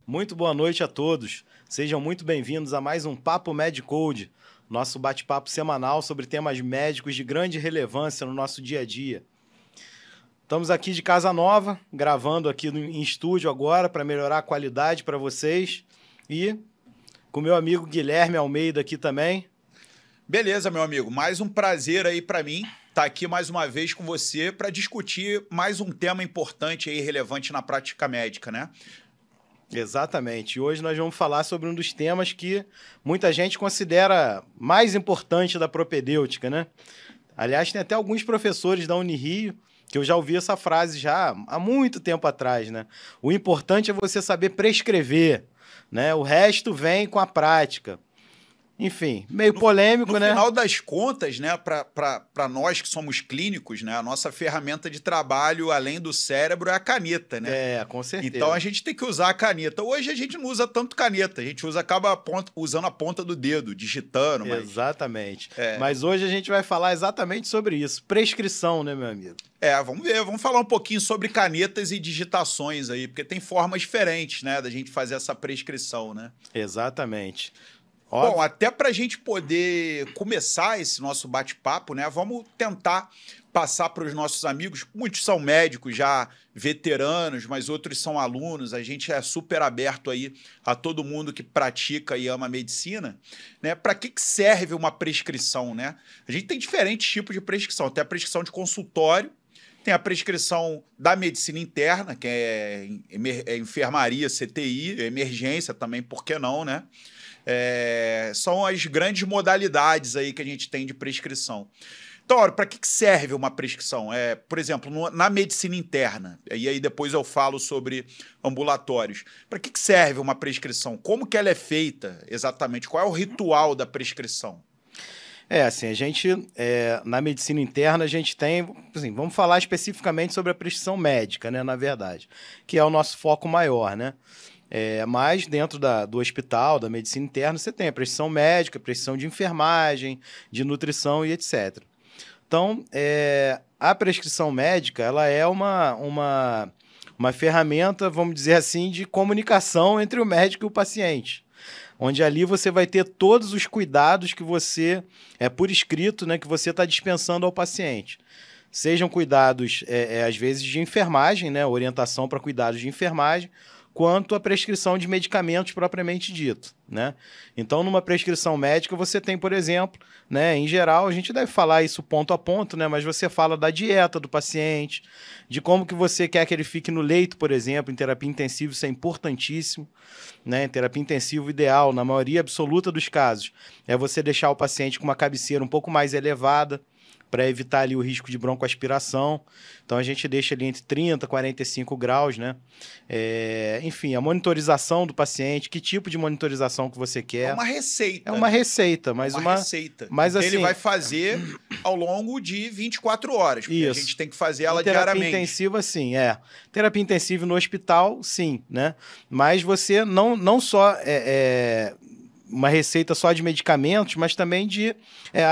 Muito boa noite a todos. Sejam muito bem-vindos a mais um Papo MedCode, nosso bate-papo semanal sobre temas médicos de grande relevância no nosso dia a dia. Estamos aqui de casa nova, gravando aqui em estúdio agora para melhorar a qualidade para vocês e com meu amigo Guilherme Almeida aqui também. Beleza, meu amigo. Mais um prazer aí para mim estar aqui mais uma vez com você para discutir mais um tema importante e relevante na prática médica, né? Exatamente. Hoje nós vamos falar sobre um dos temas que muita gente considera mais importante da propedêutica, né? Aliás, tem até alguns professores da Unirio que eu já ouvi essa frase já há muito tempo atrás, né? O importante é você saber prescrever, né? O resto vem com a prática. Enfim, meio polêmico, né? No final das contas, né, para nós que somos clínicos, né, a nossa ferramenta de trabalho, além do cérebro, é a caneta, né? É, com certeza. Então a gente tem que usar a caneta. Hoje a gente não usa tanto caneta, a gente acaba usando a ponta do dedo, digitando. Exatamente. Mas hoje a gente vai falar exatamente sobre isso. Prescrição, né, meu amigo? Vamos ver, vamos falar um pouquinho sobre canetas e digitações aí, porque tem formas diferentes, né, da gente fazer essa prescrição, né? Exatamente. Óbvio. Bom, até para a gente poder começar esse nosso bate-papo, né? Vamos tentar passar para os nossos amigos. Muitos são médicos já veteranos, mas outros são alunos. A gente é super aberto aí a todo mundo que pratica e ama a medicina, né? Para que serve uma prescrição, né? A gente tem diferentes tipos de prescrição. Tem a prescrição de consultório, tem a prescrição da medicina interna, que é enfermaria, CTI, emergência também, por que não, né? São as grandes modalidades aí que a gente tem de prescrição. Então, para que serve uma prescrição? Por exemplo, na medicina interna, e aí depois eu falo sobre ambulatórios. Para que serve uma prescrição? Como que ela é feita exatamente? Qual é o ritual da prescrição? Assim, a gente, na medicina interna, a gente tem, assim, vamos falar especificamente sobre a prescrição médica, né, na verdade, que é o nosso foco maior, né? Mas dentro do hospital, da medicina interna, você tem a prescrição médica, a prescrição de enfermagem, de nutrição e etc. Então, a prescrição médica, ela é uma ferramenta, vamos dizer assim, de comunicação entre o médico e o paciente, onde ali você vai ter todos os cuidados que você, por escrito, né, que você está dispensando ao paciente. Sejam cuidados, às vezes, de enfermagem, né, orientação para cuidados de enfermagem, quanto a prescrição de medicamentos propriamente dito, né? Então, numa prescrição médica, você tem, por exemplo, né, em geral, a gente deve falar isso ponto a ponto, né, mas você fala da dieta do paciente, de como que você quer que ele fique no leito, por exemplo, em terapia intensiva, isso é importantíssimo, né? Em terapia intensiva, ideal, na maioria absoluta dos casos, é você deixar o paciente com uma cabeceira um pouco mais elevada, para evitar ali o risco de broncoaspiração. Então, a gente deixa ali entre 30 e 45 graus, né? Enfim, a monitorização do paciente, que tipo de monitorização que você quer. É uma receita. É uma receita, mas uma receita. Mas, assim, ele vai fazer ao longo de 24 horas, porque isso. A gente tem que fazer ela diariamente. Terapia intensiva, sim, Terapia intensiva no hospital, sim, né? Mas você não só... uma receita só de medicamentos, mas também de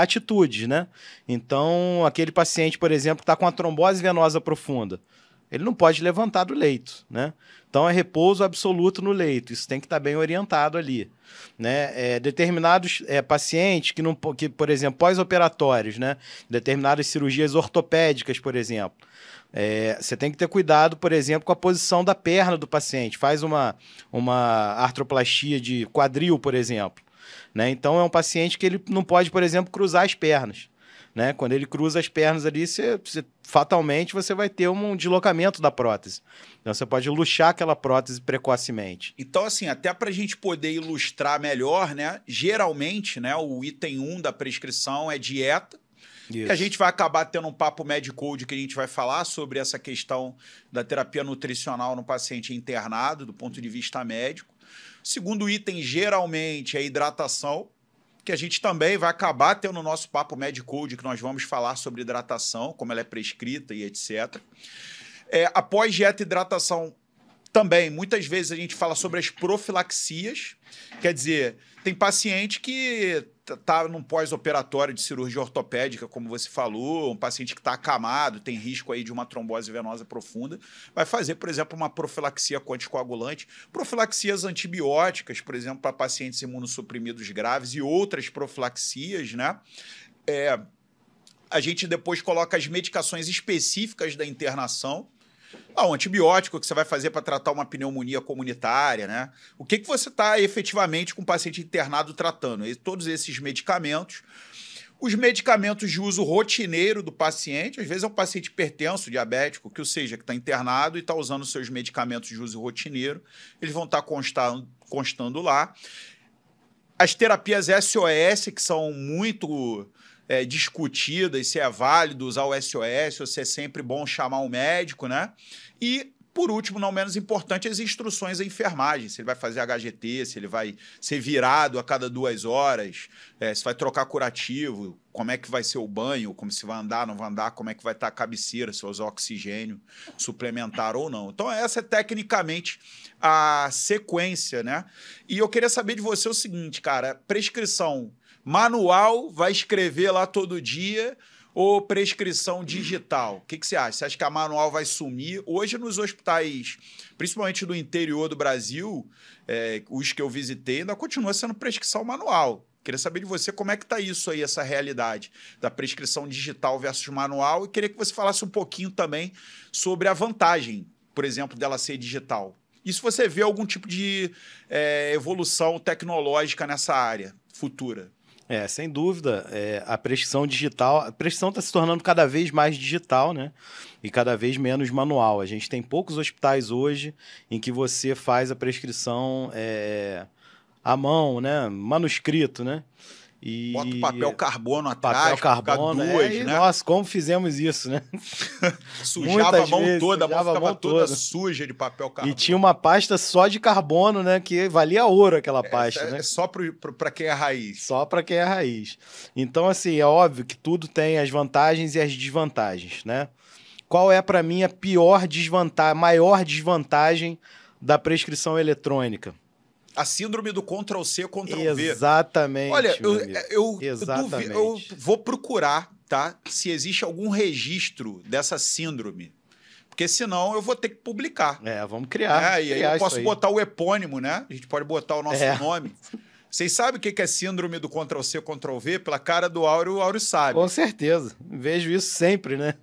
atitudes, né? Então, aquele paciente, por exemplo, que está com a trombose venosa profunda, ele não pode levantar do leito, né? Então, é repouso absoluto no leito. Isso tem que estar bem orientado ali, né? Determinados pacientes que, por exemplo, pós-operatórios, né? Determinadas cirurgias ortopédicas, por exemplo. Você tem que ter cuidado, por exemplo, com a posição da perna do paciente. Faz uma artroplastia de quadril, por exemplo, né? Então, é um paciente que ele não pode, por exemplo, cruzar as pernas, né? Quando ele cruza as pernas ali, fatalmente você vai ter um deslocamento da prótese. Então, você pode luxar aquela prótese precocemente. Então, assim, até para a gente poder ilustrar melhor, né? Geralmente, né, o item 1 da prescrição é dieta. Que a gente vai acabar tendo um papo MedCode que a gente vai falar sobre essa questão da terapia nutricional no paciente internado, do ponto de vista médico. O segundo item, geralmente, é hidratação, que a gente também vai acabar tendo no nosso papo MedCode, que nós vamos falar sobre hidratação, como ela é prescrita e etc. Após dieta e hidratação, Também, muitas vezes a gente fala sobre as profilaxias, quer dizer, tem paciente que está num pós-operatório de cirurgia ortopédica, como você falou, um paciente que está acamado, tem risco aí de uma trombose venosa profunda, vai fazer, por exemplo, uma profilaxia com anticoagulante, profilaxias antibióticas, por exemplo, para pacientes imunossuprimidos graves e outras profilaxias, né? A gente depois coloca as medicações específicas da internação. O antibiótico que você vai fazer para tratar uma pneumonia comunitária, né? O que você está efetivamente com o paciente internado tratando? Todos esses medicamentos. Os medicamentos de uso rotineiro do paciente, às vezes é um paciente hipertenso, diabético, que seja, que está internado e está usando seus medicamentos de uso rotineiro, eles vão estar constando lá. As terapias SOS, que são muito discutidas, se é válido usar o SOS, ou se é sempre bom chamar um médico, né? E, por último, não menos importante, as instruções da enfermagem. Se ele vai fazer HGT, se ele vai ser virado a cada 2 horas, se vai trocar curativo, como é que vai ser o banho, como se vai andar, não vai andar, como é que vai estar a cabeceira, se vai usar oxigênio suplementar ou não. Então, essa é tecnicamente a sequência, né? E eu queria saber de você o seguinte, cara, prescrição manual, vai escrever lá todo dia, ou prescrição digital? O que você acha? Você acha que a manual vai sumir? Hoje, nos hospitais, principalmente do interior do Brasil, os que eu visitei, ainda continua sendo prescrição manual. Queria saber de você como é que está isso aí, essa realidade da prescrição digital versus manual, e queria que você falasse um pouquinho também sobre a vantagem, por exemplo, dela ser digital. E se você vê algum tipo de evolução tecnológica nessa área futura? Sem dúvida, a prescrição digital, a prescrição está se tornando cada vez mais digital, né? E cada vez menos manual. A gente tem poucos hospitais hoje em que você faz a prescrição à mão, né? Manuscrito, né? E bota o papel carbono atrás, papel carbono, duas, né? Nossa, como fizemos isso, né? Sujava a mão toda, a mão ficava toda suja de papel carbono. E tinha uma pasta só de carbono, né? Que valia ouro aquela pasta, né? É só para quem é raiz. Só para quem é raiz. Então, assim, é óbvio que tudo tem as vantagens e as desvantagens, né? Qual é, para mim, a maior desvantagem da prescrição eletrônica? A síndrome do Ctrl-C, Ctrl-V. Exatamente. Olha, eu vou procurar, tá? Se existe algum registro dessa síndrome. Porque senão eu vou ter que publicar. Vamos criar. E aí eu posso botar o epônimo, né? A gente pode botar o nosso nome. Vocês sabem o que é síndrome do Ctrl-C, Ctrl-V? Pela cara do Áureo, o Áureo sabe. Com certeza. Vejo isso sempre, né?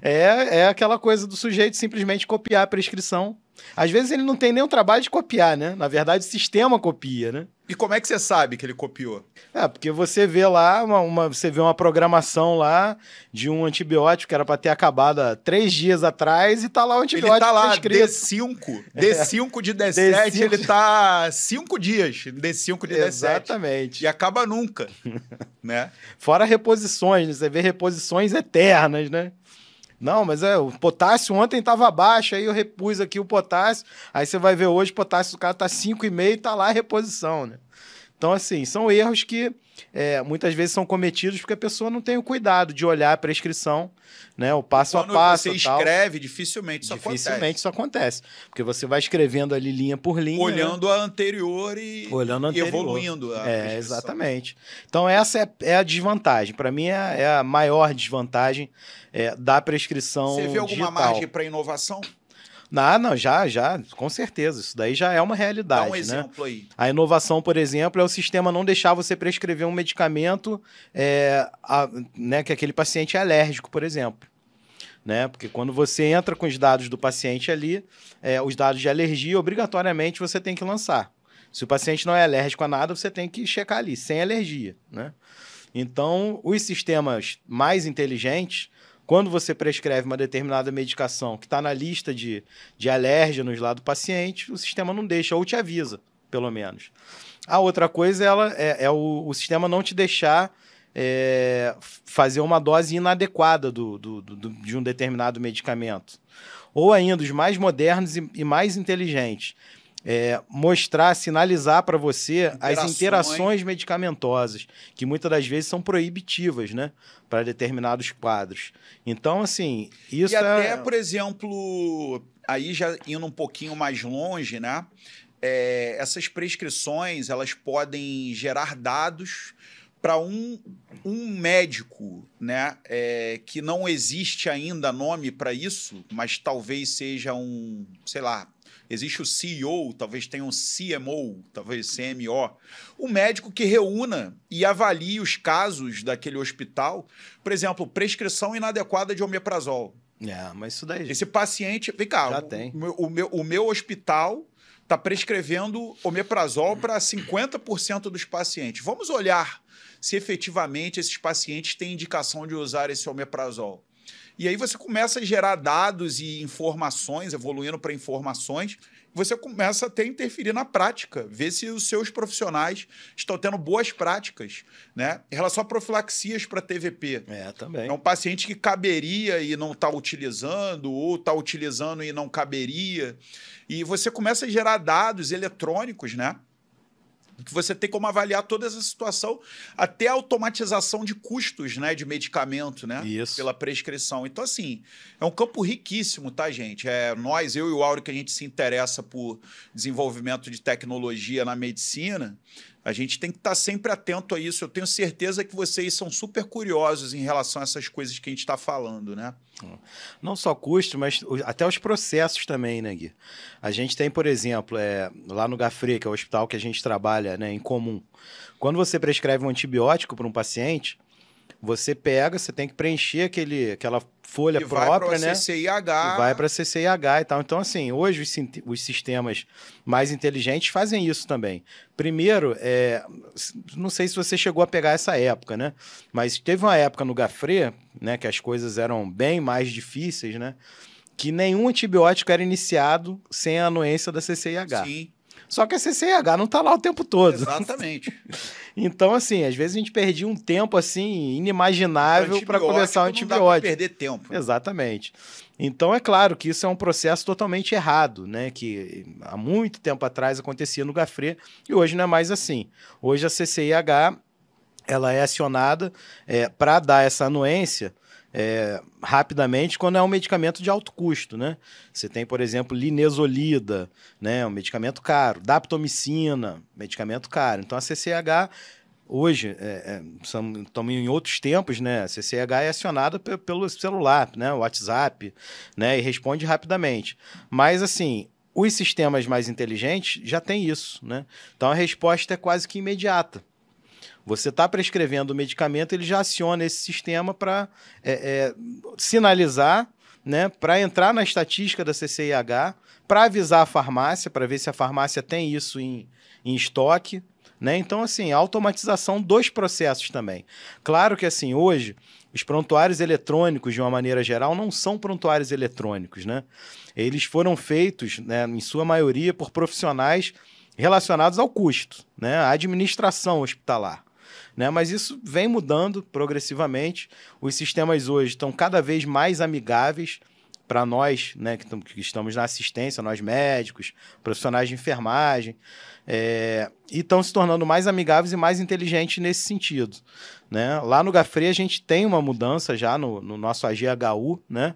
É aquela coisa do sujeito simplesmente copiar a prescrição. Às vezes ele não tem nem o trabalho de copiar, né? Na verdade, o sistema copia, né? E como é que você sabe que ele copiou? Porque você vê lá, você vê uma programação lá de um antibiótico que era para ter acabado há 3 dias atrás e tá lá o antibiótico. Ele tá lá, D5 de D7, D5. Ele tá 5 dias, D5 de D7. Exatamente. E acaba nunca, né? Fora reposições, né? Você vê reposições eternas, né? Não, mas o potássio ontem estava baixo, aí eu repus aqui o potássio, aí você vai ver hoje o potássio do cara tá 5,5 e tá lá a reposição, né? Então, assim, são erros que muitas vezes são cometidos porque a pessoa não tem o cuidado de olhar a prescrição, né? O passo a passo. Quando você escreve, dificilmente isso acontece. Porque você vai escrevendo ali linha por linha. Olhando a anterior e evoluindo a prescrição. Exatamente. Então, essa é a desvantagem. Para mim, é a maior desvantagem da prescrição digital. Você vê alguma margem para inovação? Não, já, com certeza. Isso daí já é uma realidade. Dá um exemplo aí. A inovação, por exemplo, é o sistema não deixar você prescrever um medicamento né, que aquele paciente é alérgico, por exemplo. Né? Porque quando você entra com os dados do paciente ali, os dados de alergia, obrigatoriamente você tem que lançar. Se o paciente não é alérgico a nada, você tem que checar ali, sem alergia. Né? Então, os sistemas mais inteligentes, quando você prescreve uma determinada medicação que está na lista de alérgenos lá do paciente, o sistema não deixa, ou te avisa, pelo menos. A outra coisa é o sistema não te deixar fazer uma dose inadequada de um determinado medicamento. Ou ainda, os mais modernos e mais inteligentes. mostrar, sinalizar para você as interações medicamentosas, que muitas das vezes são proibitivas, né, para determinados quadros. Então, assim, isso e até, por exemplo, aí já indo um pouquinho mais longe, né, essas prescrições, elas podem gerar dados para um médico, né, que não existe ainda nome para isso, mas talvez seja um, sei lá, existe o CEO, talvez tenha um CMO, talvez CMO, o médico que reúna e avalie os casos daquele hospital, por exemplo, prescrição inadequada de omeprazol. Mas isso daí... Esse paciente... Vem cá, já tem. O meu hospital está prescrevendo omeprazol para 50% dos pacientes. Vamos olhar se efetivamente esses pacientes têm indicação de usar esse omeprazol. E aí você começa a gerar dados e informações, evoluindo para informações, você começa a ter interferir na prática, ver se os seus profissionais estão tendo boas práticas, né? Em relação a profilaxias para TVP. Também. É um paciente que caberia e não está utilizando, ou está utilizando e não caberia. E você começa a gerar dados eletrônicos, né? Que você tem como avaliar toda essa situação, até a automatização de custos, né, de medicamento, né? Isso. Pela prescrição. Então, assim, é um campo riquíssimo, tá, gente? Eu e o Áureo, que a gente se interessa por desenvolvimento de tecnologia na medicina, a gente tem que estar sempre atento a isso. Eu tenho certeza que vocês são super curiosos em relação a essas coisas que a gente está falando, né? Não só custo, mas até os processos também, né, Gui? A gente tem, por exemplo, lá no Gafre, que é o hospital que a gente trabalha, né, em comum. Quando você prescreve um antibiótico para um paciente, você tem que preencher aquela folha própria, né? CCIH. E vai para CCIH e tal. Então, assim, hoje os sistemas mais inteligentes fazem isso também. Primeiro, não sei se você chegou a pegar essa época, né? Mas teve uma época no Gafre, né, que as coisas eram bem mais difíceis, né? Que nenhum antibiótico era iniciado sem a anuência da CCIH. Sim. Só que a CCIH não está lá o tempo todo. Exatamente. Então, assim, às vezes a gente perdia um tempo, assim, inimaginável para começar o antibiótico. Não dá pra perder tempo. Exatamente. Então, é claro que isso é um processo totalmente errado, né? Que há muito tempo atrás acontecia no Gafre e hoje não é mais assim. Hoje a CCIH, ela é acionada para dar essa anuência rapidamente quando é um medicamento de alto custo, né? Você tem, por exemplo, linezolida, né? Um medicamento caro, daptomicina, medicamento caro. Então a CCH hoje, estamos em outros tempos, né? A CCH é acionada pelo celular, né? O WhatsApp, né? E responde rapidamente. Mas assim, os sistemas mais inteligentes já têm isso, né? Então a resposta é quase que imediata. Você está prescrevendo o medicamento, ele já aciona esse sistema para sinalizar, né, para entrar na estatística da CCIH, para avisar a farmácia, para ver se a farmácia tem isso em estoque. Né? Então, assim, a automatização dos processos também. Claro que, assim, hoje, os prontuários eletrônicos, de uma maneira geral, não são prontuários eletrônicos. Né? Eles foram feitos, né, em sua maioria, por profissionais relacionados ao custo, né, à administração hospitalar. Né? Mas isso vem mudando progressivamente. Os sistemas hoje estão cada vez mais amigáveis para nós, né, que estamos na assistência, nós médicos, profissionais de enfermagem, e estão se tornando mais amigáveis e mais inteligentes nesse sentido. Né? Lá no Gafre a gente tem uma mudança já no nosso AGHU, né?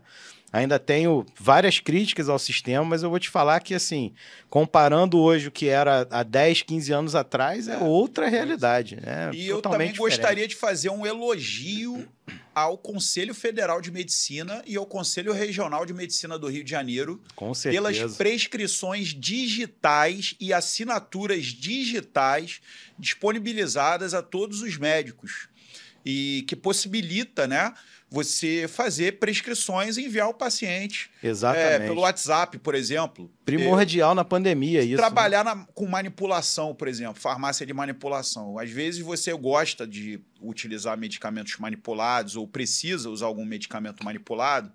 Ainda tenho várias críticas ao sistema, mas eu vou te falar que, assim, comparando hoje o que era há 10, 15 anos atrás, é outra realidade. E eu também gostaria de fazer um elogio ao Conselho Federal de Medicina e ao Conselho Regional de Medicina do Rio de Janeiro pelas prescrições digitais e assinaturas digitais disponibilizadas a todos os médicos e que possibilita, né, você fazer prescrições e enviar o paciente pelo WhatsApp, por exemplo. Primordial na pandemia isso. Trabalhar com manipulação, por exemplo, farmácia de manipulação. Às vezes você gosta de utilizar medicamentos manipulados ou precisa usar algum medicamento manipulado.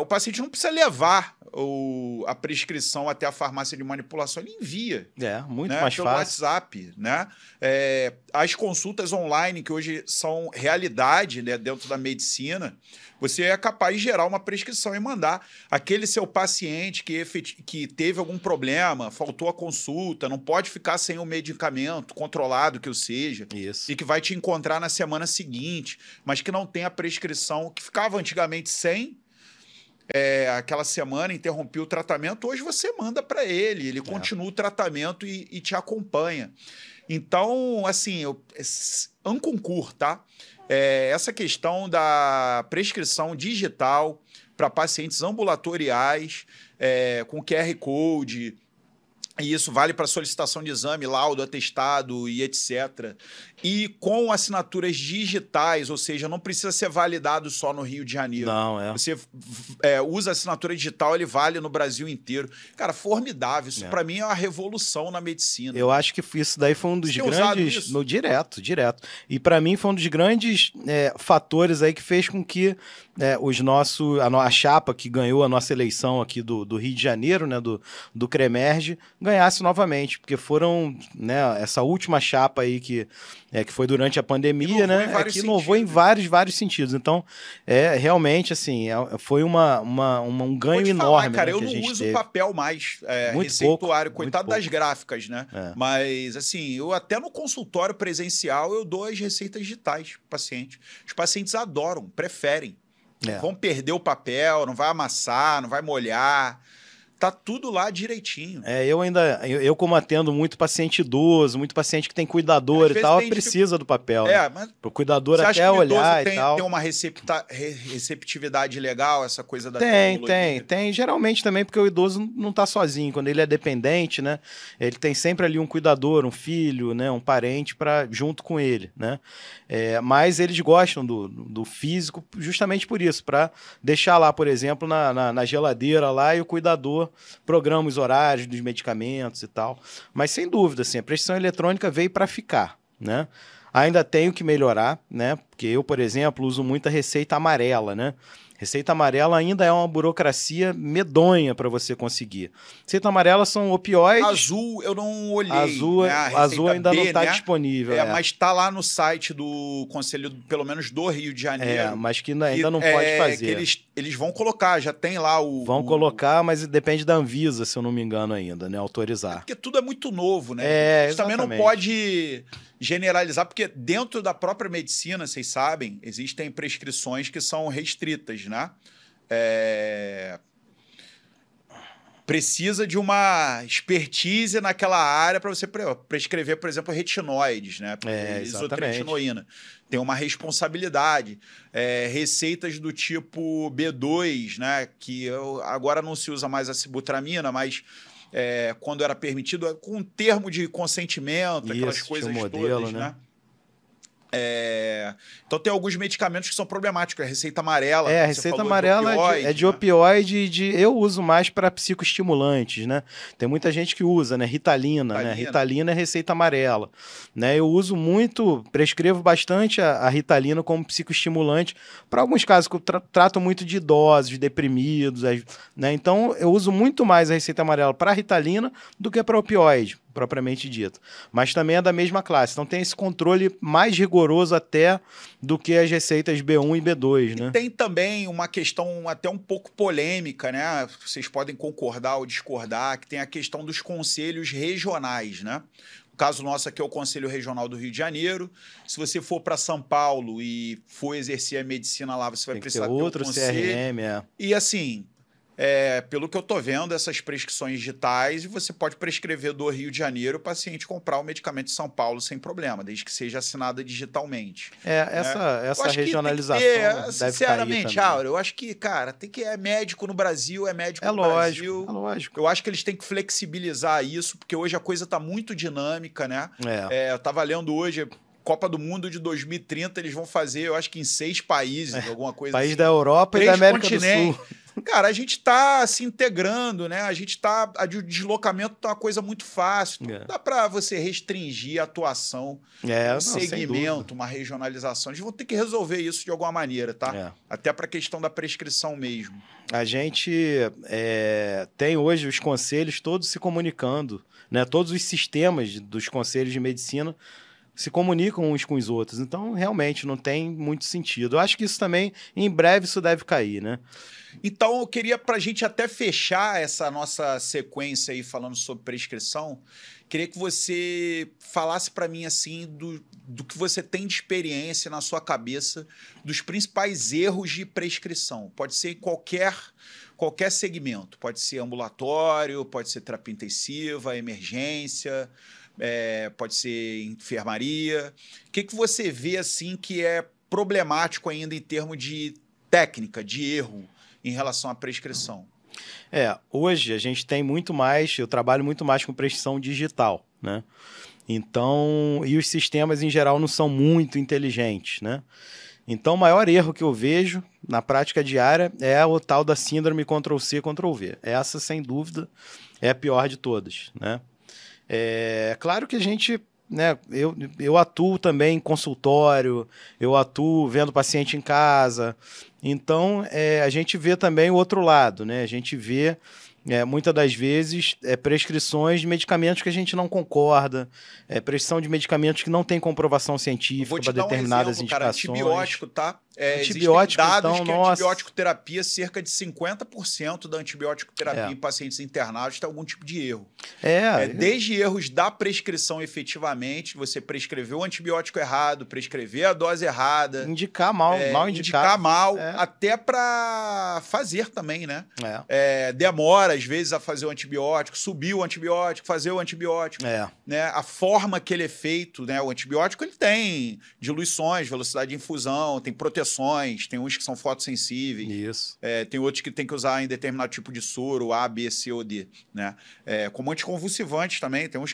O paciente não precisa levar a prescrição até a farmácia de manipulação, ele envia. Muito mais pelo fácil. WhatsApp. Né? As consultas online, que hoje são realidade, né, dentro da medicina, medicina, você é capaz de gerar uma prescrição e mandar aquele seu paciente que teve algum problema, faltou a consulta, não pode ficar sem o medicamento controlado que o seja, Isso. e que vai te encontrar na semana seguinte, mas que não tem a prescrição, que ficava antigamente sem, aquela semana, interrompeu o tratamento, hoje você manda para ele continua o tratamento e te acompanha. Então, assim, en concours, tá? Essa questão da prescrição digital para pacientes ambulatoriais, com QR Code, e isso vale para solicitação de exame, laudo, atestado e etc. E com assinaturas digitais, ou seja, não precisa ser validado só no Rio de Janeiro. Não, Você usa a assinatura digital, ele vale no Brasil inteiro. Cara, formidável. Isso para mim é uma revolução na medicina. Eu acho que isso daí foi um dos grandes... Direto. E para mim foi um dos grandes fatores aí que fez com que a chapa que ganhou a nossa eleição aqui do Rio de Janeiro, né, do CREMERGE, ganhasse novamente, porque foram, né, essa última chapa aí que foi durante a pandemia, né, que inovou em vários sentidos. Então, realmente, assim, foi um ganho enorme. Cara, né, eu não uso papel mais, muito receituário, pouco, coitado muito das gráficas, né? Mas, assim, eu até no consultório presencial, eu dou as receitas digitais pro paciente. Os pacientes adoram, preferem. Não vão perder o papel, não vai amassar, não vai molhar. Tá tudo lá direitinho. Eu como atendo muito paciente idoso, muito paciente que tem cuidador e tal, precisa do papel. Mas pro cuidador até olhar e tal. Tem uma receptividade legal, essa coisa da tecnologia? Tem. Geralmente também porque o idoso não tá sozinho. Quando ele é dependente, né? Ele tem sempre ali um cuidador, um filho, né? Um parente junto com ele, né? Mas eles gostam do físico justamente por isso, para deixar lá, por exemplo, na geladeira lá e o cuidador programa os horários dos medicamentos e tal. Mas, sem dúvida, assim, a prescrição eletrônica veio para ficar, né? Ainda tenho que melhorar, né? Porque eu, por exemplo, uso muita receita amarela, né? Receita amarela ainda é uma burocracia medonha para você conseguir. Receita amarela são opioides. Azul eu não olhei. Azul ainda não está disponível. Mas está lá no site do Conselho, pelo menos do Rio de Janeiro. Mas que ainda não pode fazer. Que eles vão colocar, já tem lá o... Vão colocar, mas depende da Anvisa, se eu não me engano ainda, né? Autorizar. Porque tudo é muito novo, né? A gente também não pode generalizar, porque dentro da própria medicina, vocês sabem, existem prescrições que são restritas, né? Precisa de uma expertise naquela área para você prescrever, por exemplo, retinóides, né? Isotretinoína. Tem uma responsabilidade. Receitas do tipo B2, né? Que agora não se usa mais a sibutramina, mas quando era permitido, com termo de consentimento, aquelas coisas todas, né? Então tem alguns medicamentos que são problemáticos. A receita amarela. A receita amarela é de opioide. Eu uso mais para psicoestimulantes, né? Tem muita gente que usa, né? Ritalina, né? Ritalina é receita amarela, né? Eu uso muito, prescrevo bastante a Ritalina como psicoestimulante para alguns casos que eu trato muito de idosos, de deprimidos, né? Então eu uso muito mais a receita amarela para Ritalina do que para opioide, propriamente dito. Mas também é da mesma classe. Então tem esse controle mais rigoroso até do que as receitas B1 e B2, né? E tem também uma questão até um pouco polêmica, né? Vocês podem concordar ou discordar, que tem a questão dos conselhos regionais, né? O caso nosso aqui é o Conselho Regional do Rio de Janeiro. Se você for para São Paulo e for exercer a medicina lá, você vai precisar ter outro CRM, E assim... pelo que eu tô vendo, essas prescrições digitais, você pode prescrever do Rio de Janeiro o paciente comprar o medicamento de São Paulo sem problema, desde que seja assinada digitalmente. Essa regionalização deve sinceramente, cair Áureo, eu acho que, cara, médico no Brasil, médico no Brasil. É lógico. Eu acho que eles têm que flexibilizar isso, porque hoje a coisa tá muito dinâmica, né? Eu tava lendo hoje... Copa do Mundo de 2030, eles vão fazer, eu acho que em 6 países, alguma coisa país assim. Da Europa e da América do Sul. Cara, a gente tá se integrando, né? O deslocamento tá uma coisa muito fácil. Não dá para você restringir a atuação, um segmento, uma regionalização. Eles vão ter que resolver isso de alguma maneira, tá? Até para a questão da prescrição mesmo. A gente tem hoje os conselhos todos se comunicando, né? Todos os sistemas dos conselhos de medicina se comunicam uns com os outros. Então, realmente, não tem muito sentido. Eu acho que isso também, em breve, isso deve cair, né? Então, eu queria, para a gente até fechar essa nossa sequência aí falando sobre prescrição, queria que você falasse para mim, assim, do que você tem de experiência na sua cabeça, dos principais erros de prescrição. Pode ser em qualquer segmento. Pode ser ambulatório, pode ser terapia intensiva, emergência, pode ser enfermaria. O que você vê, assim, que é problemático ainda em termos de técnica, de erro, em relação à prescrição? Hoje a gente tem muito mais, eu trabalho muito mais com prescrição digital, né? Então, e os sistemas em geral não são muito inteligentes, né? Então, o maior erro que eu vejo na prática diária é o tal da síndrome Ctrl+C, Ctrl+V. Essa, sem dúvida, é a pior de todas, né? Claro que a gente, né, eu atuo também em consultório, eu atuo vendo paciente em casa, então a gente vê também o outro lado, né? A gente vê muitas das vezes prescrições de medicamentos que a gente não concorda, prescrição de medicamentos que não tem comprovação científica para determinadas indicações. Cara, antibiótico, tá? Antibiótico, existem dados então, que a nossa. antibiótico terapia, cerca de 50% da antibiótico terapia em pacientes internados tem algum tipo de erro. Desde erros da prescrição efetivamente, você prescreveu o antibiótico errado, prescrever a dose errada. Indicar mal indicado. Indicar mal, até para fazer também, né? Demora, às vezes, a fazer o antibiótico, subir o antibiótico, fazer o antibiótico. Né? A forma que ele é feito, né? O antibiótico ele tem diluições, velocidade de infusão, tem proteções, tem uns que são fotossensíveis. Isso. Tem outros que tem que usar em determinado tipo de soro, A, B, C ou D. Né? Como anticonvulsivantes também, tem uns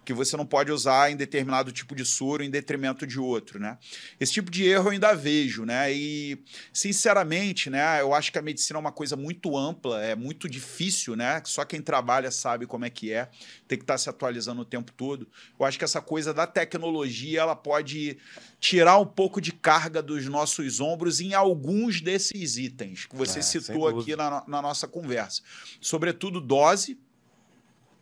que você não pode usar em determinado tipo de soro em detrimento de outro. Né? Esse tipo de erro eu ainda vejo. Né? E, sinceramente, né, eu acho que a medicina é uma coisa muito ampla, é muito difícil, né? Só quem trabalha sabe como é que é, tem que estar se atualizando o tempo todo. Eu acho que essa coisa da tecnologia ela pode tirar um pouco de carga dos nossos ombros em alguns desses itens que você citou aqui na nossa conversa. Sobretudo dose,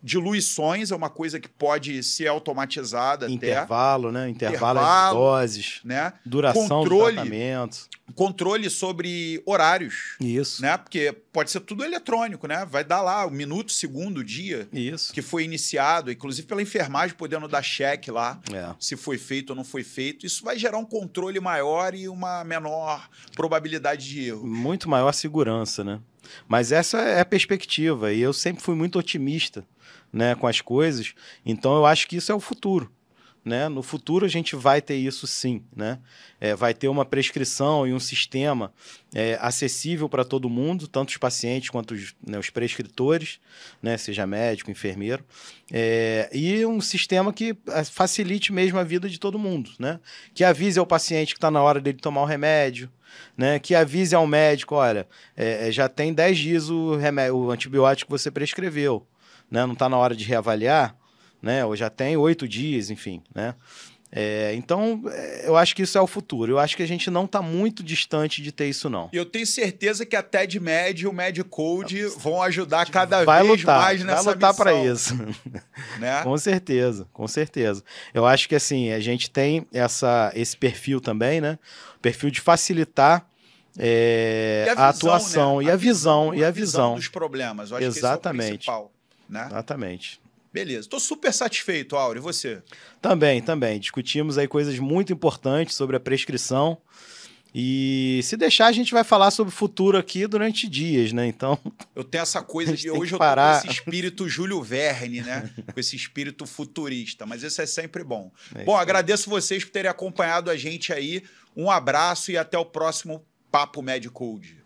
diluições é uma coisa que pode ser automatizada. Intervalo, né? Intervalo de doses, né? Duração do tratamento. Controle sobre horários. Isso. Né? Porque pode ser tudo eletrônico, né? Vai dar lá o minuto, segundo, dia que foi iniciado, inclusive pela enfermagem podendo dar cheque lá, se foi feito ou não foi feito. Isso vai gerar um controle maior e uma menor probabilidade de erro. Muito maior segurança, né? Mas essa é a perspectiva, e eu sempre fui muito otimista, né, com as coisas, então eu acho que isso é o futuro. Né? No futuro a gente vai ter isso sim, né? Vai ter uma prescrição e um sistema acessível para todo mundo, tanto os pacientes quanto os prescritores, né? Seja médico, enfermeiro, e um sistema que facilite mesmo a vida de todo mundo, né? Que avise ao paciente que está na hora dele tomar o remédio, né? Que avise ao médico, olha, já tem 10 dias o antibiótico que você prescreveu, né? Não está na hora de reavaliar, né? Ou já tem 8 dias, enfim, né? Então, eu acho que isso é o futuro. Eu acho que a gente não está muito distante de ter isso, não. E eu tenho certeza que a TEDMED e o MedCode vão ajudar cada vez mais nessa missão. Vai lutar para isso. Né? Com certeza, com certeza. Eu acho que, assim, a gente tem esse perfil também, né? O perfil de facilitar a atuação, né? E a visão dos problemas. Eu acho Exatamente. Que esse é o principal. Né? Exatamente. Beleza. Estou super satisfeito, Áureo. E você? Também. Discutimos aí coisas muito importantes sobre a prescrição. E se deixar, a gente vai falar sobre o futuro aqui durante dias, né? Então. Eu tenho essa coisa de hoje eu tô com esse espírito Júlio Verne, né? Com esse espírito futurista. Mas isso é sempre bom. Bom, agradeço vocês por terem acompanhado a gente aí. Um abraço e até o próximo Papo MedCode.